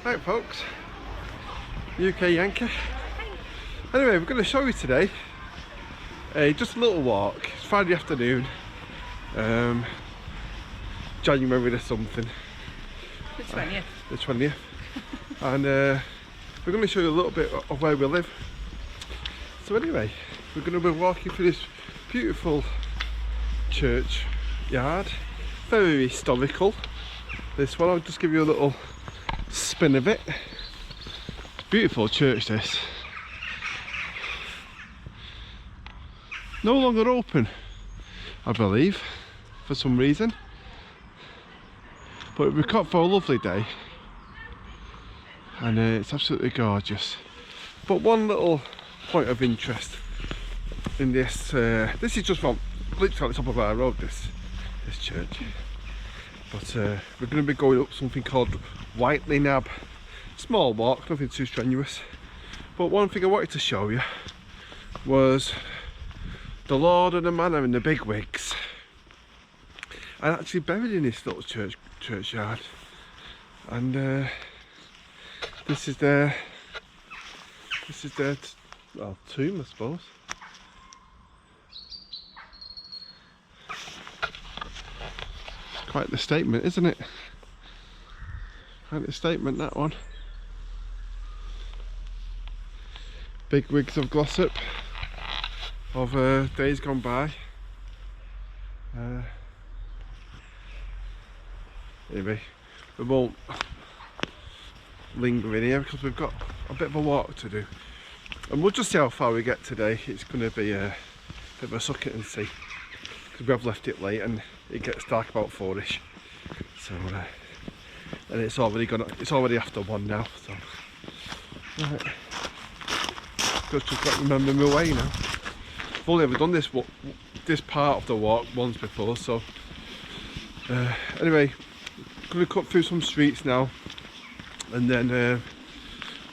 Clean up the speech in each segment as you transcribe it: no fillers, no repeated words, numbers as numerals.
Right folks, UK Yankee. Anyway, we're going to show you today just a little walk. It's Friday afternoon, January or something. The 20th. The 20th. And we're going to show you a little bit of where we live. So anyway, we're going to be walking through this beautiful church yard. Very historical. This one, I'll just give you a little spin of it. Beautiful church this. No longer open, I believe, for some reason. But we caught for a lovely day. And it's absolutely gorgeous. But one little point of interest in this, this is just from literally on the top of our road, this church. But we're going to be going up something called Whitely Nab. Small walk, nothing too strenuous. But one thing I wanted to show you was the Lord and the Manor and the bigwigs. And actually buried in this little churchyard. And this is their well, tomb, I suppose. Quite the statement, isn't it? Quite the statement, that one. Bigwigs of Glossop of days gone by. Anyway, we won't linger in here because we've got a bit of a walk to do, and we'll just see how far we get today. It's going to be a bit of a suck it and see, because we have left it late and it gets dark about 4ish. So and it's already after 1 now. So right, just got to remember my way now. I've only ever done this part of the walk once before. So anyway, going to cut through some streets now, and then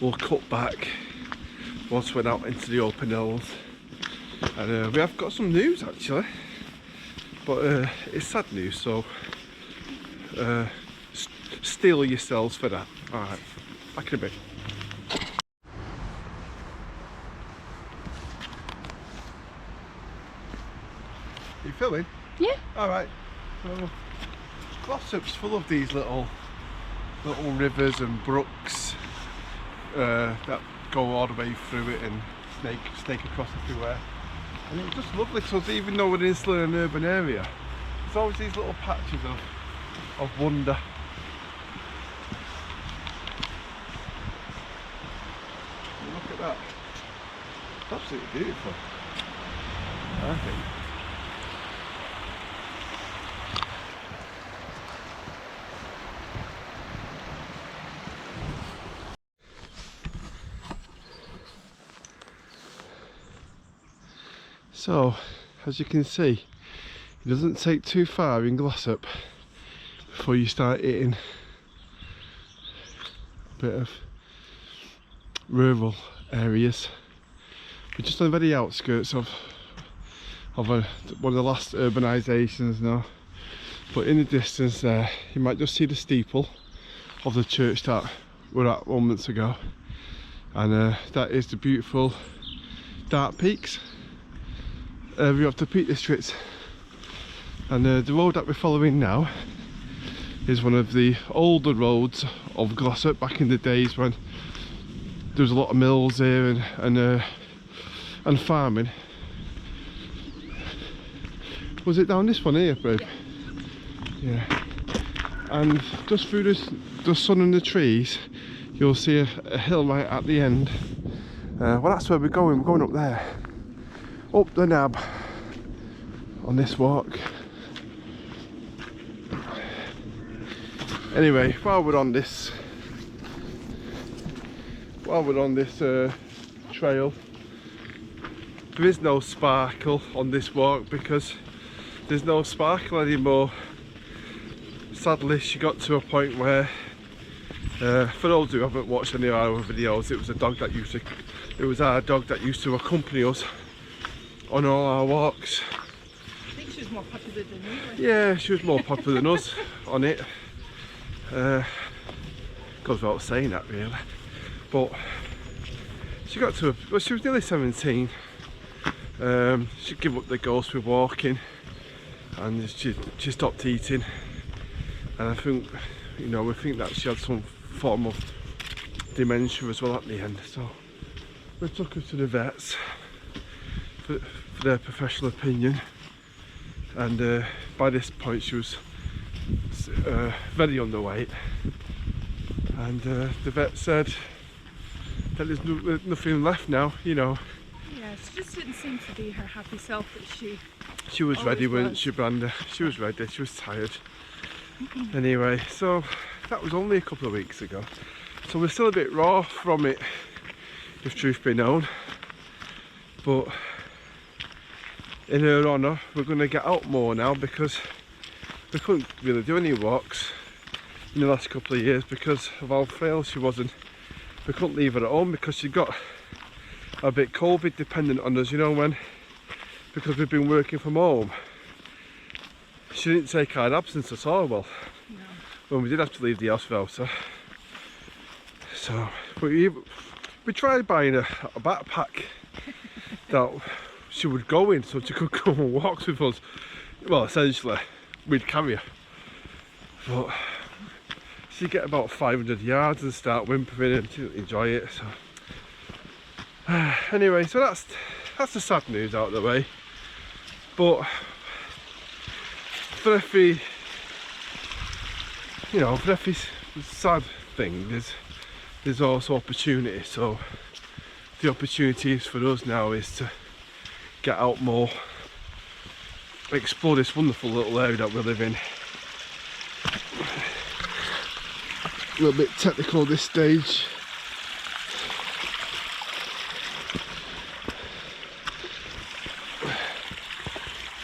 we'll cut back once we're out into the open hills. And we have got some news actually, but it's sad news, so steel yourselves for that. Alright, back in a bit. You filming? Yeah. Alright. So Glossop's full of these little rivers and brooks that go all the way through it and snake across everywhere. And it's just lovely because even though we're still in an urban area, there's always these little patches of wonder. Look at that. It's absolutely beautiful, I think. So, as you can see, it doesn't take too far in Glossop before you start hitting a bit of rural areas. We're just on the very outskirts of one of the last urbanisations now. But in the distance there, you might just see the steeple of the church that we're at moments ago. And that is the beautiful Dark Peaks. We have the Peak District, and the road that we're following now is one of the older roads of Glossop, back in the days when there was a lot of mills here and farming. Was it down this one here, babe? Yeah. And just through the sun and the trees, you'll see a hill right at the end. Well, that's where we're going. We're going up there. Up the Nab on this walk. Anyway, while we're on this trail, there is no sparkle on this walk because there's no sparkle anymore. Sadly, she got to a point where, for those who haven't watched any of our videos, it was our dog that used to accompany us on all our walks. I think she was more popular than you. Yeah, she was more popular than us on it. Because goes without saying that really. But she got to, well, she was nearly 17. She gave up the ghost with walking, and she stopped eating. And I think, you know, we think that she had some form of dementia as well at the end. So we took her to the vets for their professional opinion. And by this point she was very underweight. And the vet said that there's nothing left now, you know. Yeah, she just didn't seem to be her happy self that she was ready, wasn't she, Branda? She was ready, she was tired. Anyway, so that was only a couple of weeks ago. So we're still a bit raw from it, if truth be known. But in her honour, we're going to get out more now, because we couldn't really do any walks in the last couple of years because of how frail she was, and we couldn't leave her at home because she got a bit COVID dependent on us, you know, because we've been working from home. She didn't take our absence at all, well, no. When we did have to leave the house without her. So we tried buying a backpack that she would go in so she could come and walk with us. Well, essentially we'd carry her, but she'd get about 500 yards and start whimpering and she didn't enjoy it. So anyway, so that's the sad news out of the way. But for every, you know, for every sad thing there's also opportunity. So the opportunities for us now is to get out more, explore this wonderful little area that we live in. A little bit technical at this stage.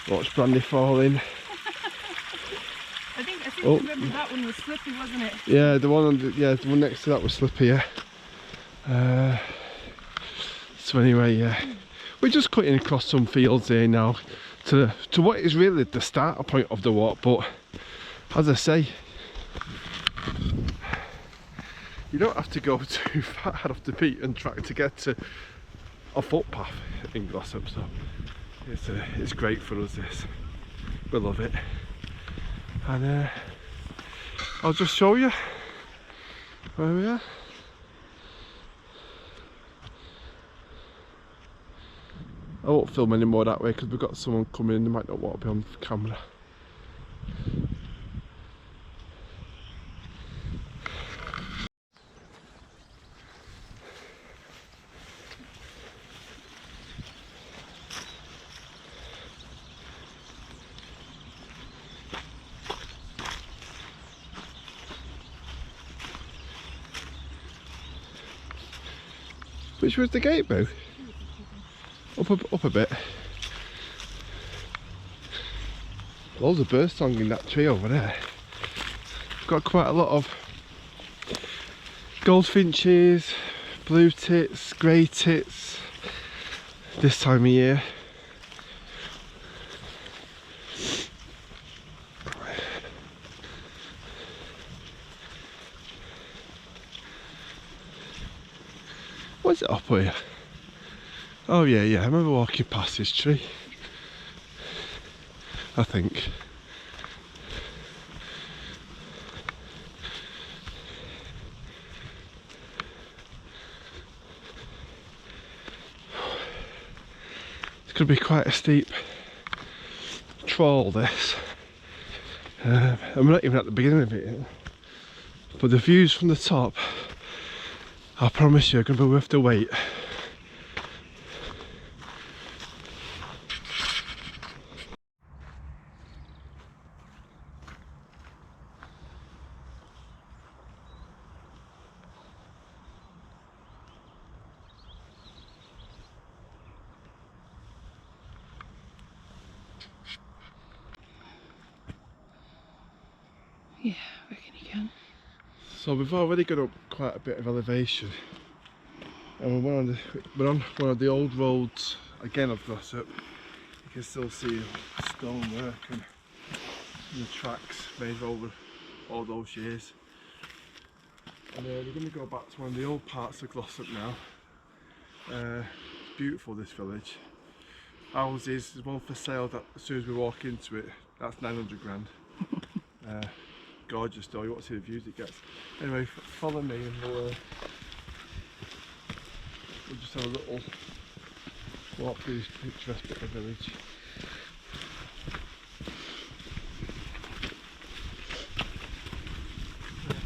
Watch Brandy falling. I think oh. Remember that one was slippy, wasn't it? Yeah, the one next to that was slippy, yeah. So anyway, yeah. We're just cutting across some fields here now to what is really the starter point of the walk, but as I say, you don't have to go too far off the beaten track to get to a footpath in Glossop, so it's great for us, this. We love it. And I'll just show you where we are. I won't film any more that way because we've got someone coming in, they might not want to be on camera. Which was the gate, Boo? Up a bit. Loads of bird song in that tree over there. Got quite a lot of goldfinches, blue tits, grey tits this time of year. What's it up here? Oh yeah, I remember walking past this tree, I think. It's going to be quite a steep trawl, this. I'm not even at the beginning of it yet. But the views from the top, I promise you, are going to be worth the wait. Yeah, I reckon you can. So we've already got up quite a bit of elevation, and we're on one of the old roads again of Glossop. You can still see stonework and the tracks made over all those years. And we're going to go back to one of the old parts of Glossop now. It's beautiful, this village. Houses, there's one for sale that as soon as we walk into it, that's 900 grand. Gorgeous though, you want to see the views it gets. Anyway, follow me and we'll just have a little walk through this picturesque bit of village.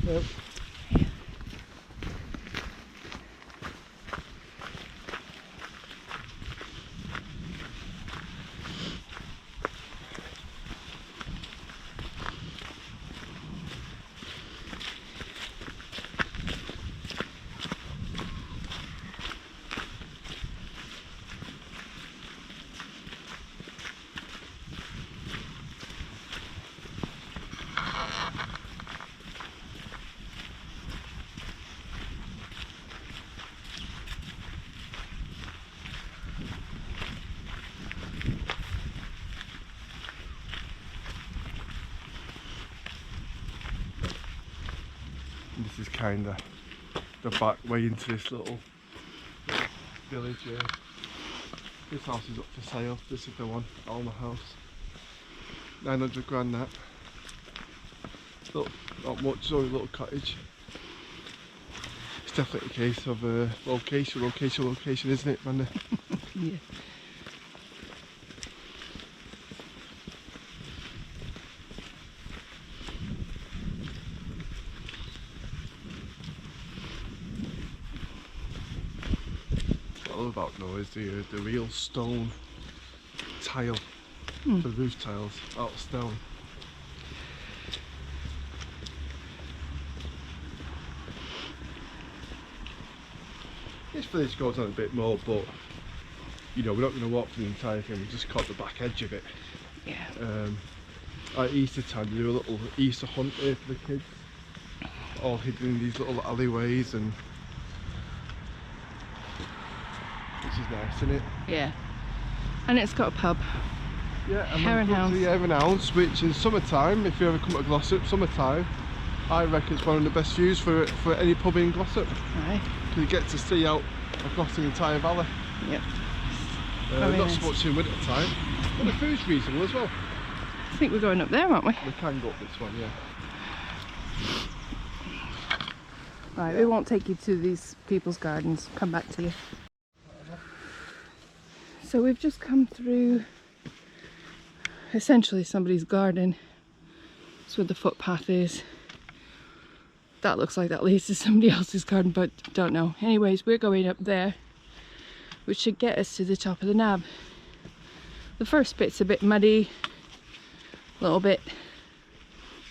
Yep. This is kind of the back way into this little village here. This house is up for sale. This is the one, Alma House. 900 grand that. Look, not much, it's only a little cottage. It's definitely a case of location, isn't it, Mandy? Yeah. What I love about now is the real stone tile, the roof tiles out of stone. This village goes on a bit more, but you know, we're not going to walk through the entire thing, we just caught the back edge of it. Yeah. At Easter time they do a little Easter hunt here for the kids, all hidden in these little alleyways, and which is nice, isn't it? Yeah. And it's got a pub. Yeah, and Hare and Hounds. the Hare and Hounds, which in summertime, if you ever come to Glossop, summertime, I reckon it's one of the best views for any pub in Glossop. Right. Because you get to see out across the entire valley. Yep. Not nice. so much in winter time, but the food's reasonable as well. I think we're going up there, aren't we? We can go up this one, yeah. Right, we won't take you to these people's gardens. Come back to you. So we've just come through essentially somebody's garden. That's where the footpath is. That looks like that leads to somebody else's garden, but don't know. Anyways, we're going up there, which should get us to the top of the nab. The first bit's a bit muddy, a little bit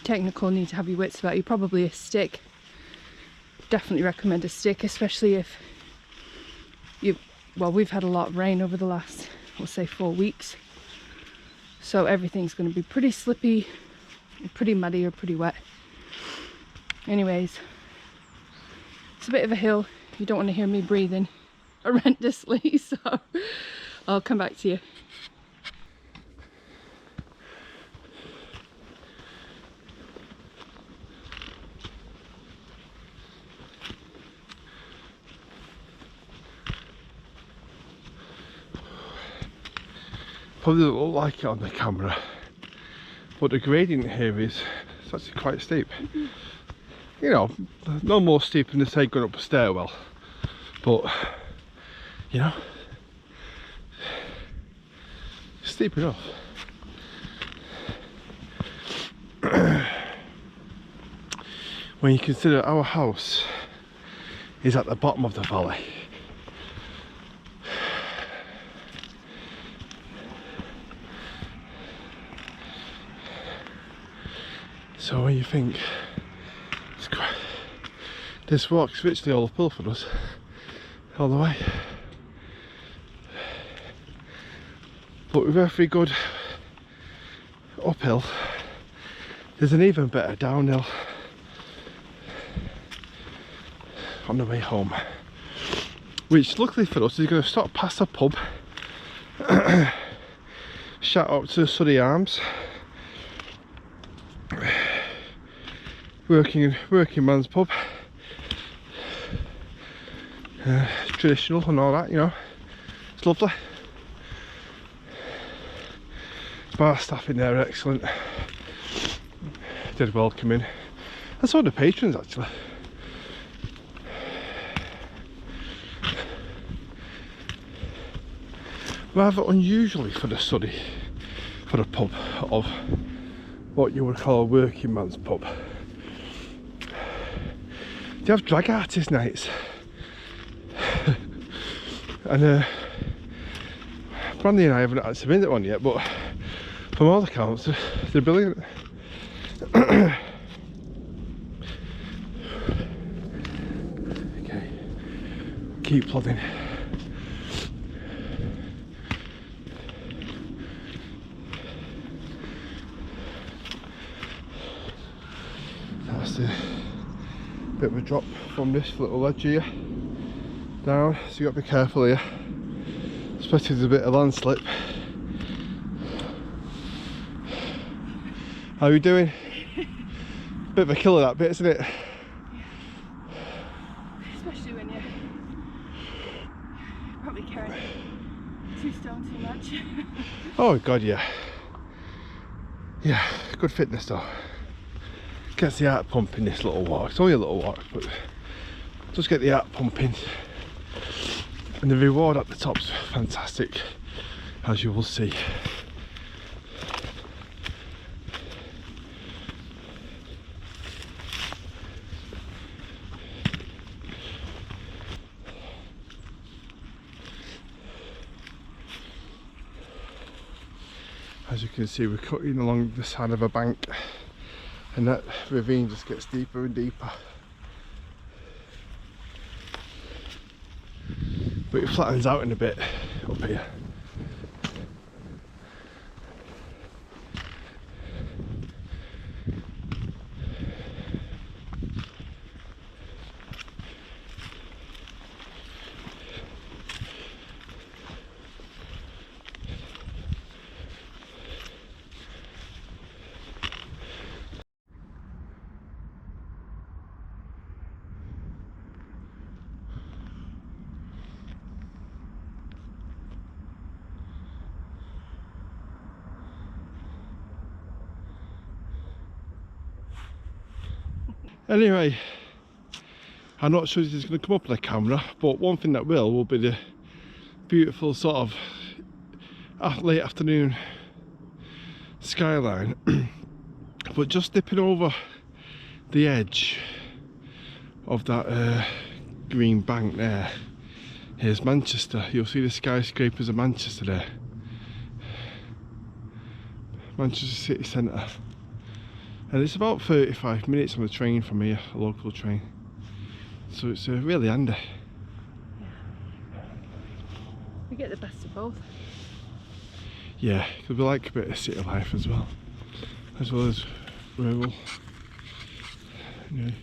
technical, need to have your wits about you. Probably a stick. Definitely recommend a stick, especially if well, we've had a lot of rain over the last, we'll say 4 weeks. So everything's going to be pretty slippy, pretty muddy or pretty wet. Anyways, it's a bit of a hill. You don't want to hear me breathing horrendously, so I'll come back to you. Probably doesn't look like it on the camera, but the gradient here is it's actually quite steep. You know, no more steep than say going up a stairwell, but you know, steep enough. When you consider our house is at the bottom of the valley. So when you think it's quite, this walk's literally all uphill for us, all the way. But with every good uphill, there's an even better downhill on the way home. Which luckily for us is going to stop past a pub. Shout out to Surrey Arms. Working man's pub. traditional and all that, you know. It's lovely. Bar staff in there are excellent. Did welcoming. And so the patrons actually. Rather unusually for the Surrey, for a pub of what you would call a working man's pub. They have drag artist nights. And Brandy and I haven't actually been to one yet, but from all accounts, they're brilliant. Okay, keep plodding. That's a bit of a drop from this little ledge here down, so you got to be careful here, especially there's a bit of landslip. How are you doing? Bit of a killer that bit, isn't it? Especially when you're probably carrying 2 stone too much. Oh god, yeah. Yeah, good fitness though. Gets the heart pumping this little walk. It's only a little walk, but just get the heart pumping. And the reward at the top's fantastic, as you will see. As you can see, we're cutting along the side of a bank, and that ravine just gets deeper and deeper. But it flattens out in a bit up here. Anyway, I'm not sure if it's going to come up on the camera, but one thing that will be the beautiful sort of late afternoon skyline. But just dipping over the edge of that green bank there, here's Manchester. You'll see the skyscrapers of Manchester there. Manchester city centre. And it's about 35 minutes on the train from here, a local train. So it's really handy. Yeah. We get the best of both. Yeah, because we like a bit of city life as well as rural. Anyway.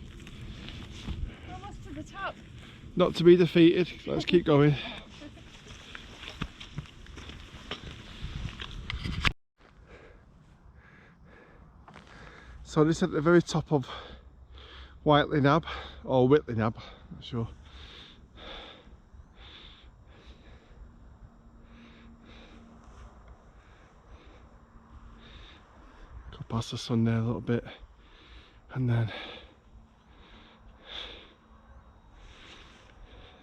Almost to the top. Not to be defeated, let's keep going. So this is at the very top of Whitely Nab, or Whitely Nab, not sure. Go past the sun there a little bit, and then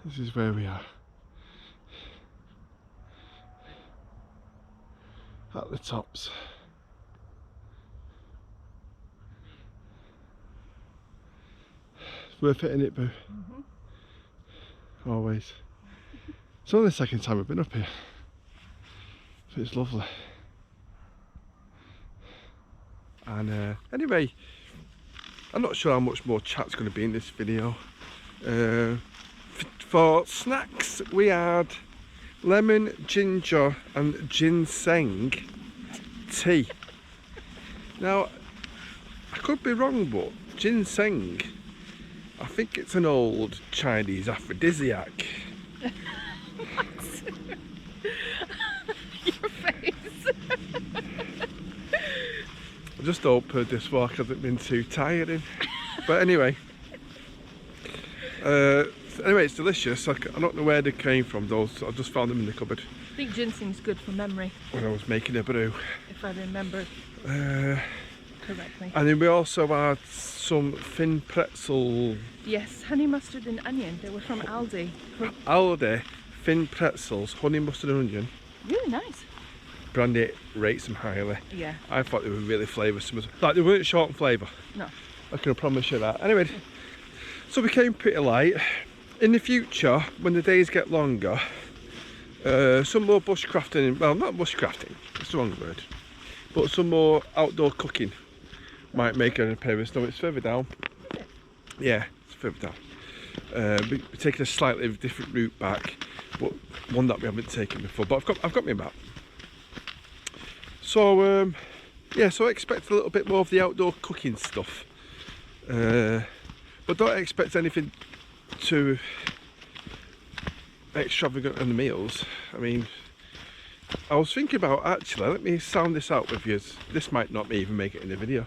this is where we are. At the tops. It's worth it, innit, Boo? Always. It's only the second time I've been up here. So it's lovely. And anyway, I'm not sure how much more chat's going to be in this video. For snacks, we had lemon, ginger and ginseng tea. Now, I could be wrong, but ginseng, I think it's an old Chinese aphrodisiac. What? Your face. I just hope this walk hasn't been too tiring. But anyway, Anyway, it's delicious. I don't know where they came from, those. I just found them in the cupboard I think ginseng's good for memory, when I was making a brew. if I remember correctly. And then we also had some thin pretzel. Yes, honey mustard and onion. They were from Aldi. Aldi thin pretzels, honey mustard and onion. Really nice. Brandy rates them highly. Yeah. I thought they were really flavoursome. Like, they weren't short in flavour. No. I can promise you that. Anyway, so we came pretty light. In the future, when the days get longer, some more bushcrafting, well, not bushcrafting, it's the wrong word, but some more outdoor cooking might make an appearance. No, it's further down. Yeah, it's further down. We're taking a slightly different route back, but one that we haven't taken before. But I've got my map. So yeah, so I expect a little bit more of the outdoor cooking stuff, but don't expect anything too extravagant on the meals. I mean, I was thinking about, actually, let me sound this out with you. This might not even make it in the video,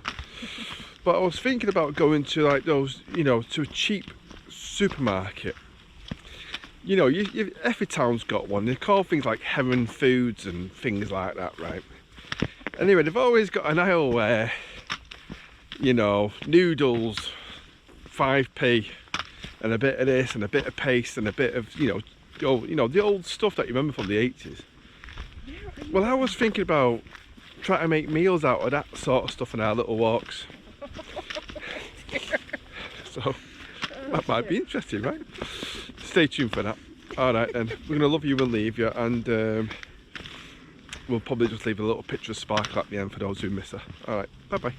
but I was thinking about going to like those, you know, to a cheap supermarket. You know, every town's got one. They call things like Heron Foods and things like that, right? Anyway, they've always got an aisle where, you know, noodles, 5p, and a bit of this, and a bit of paste, and a bit of, you know, the old stuff that you remember from the 80s. Well, I was thinking about trying to make meals out of that sort of stuff in our little walks. So, that might be interesting, right? Stay tuned for that. Alright then, we're going to love you and leave you, and we'll probably just leave a little picture of Sparkle at the end for those who miss her. Alright, bye bye.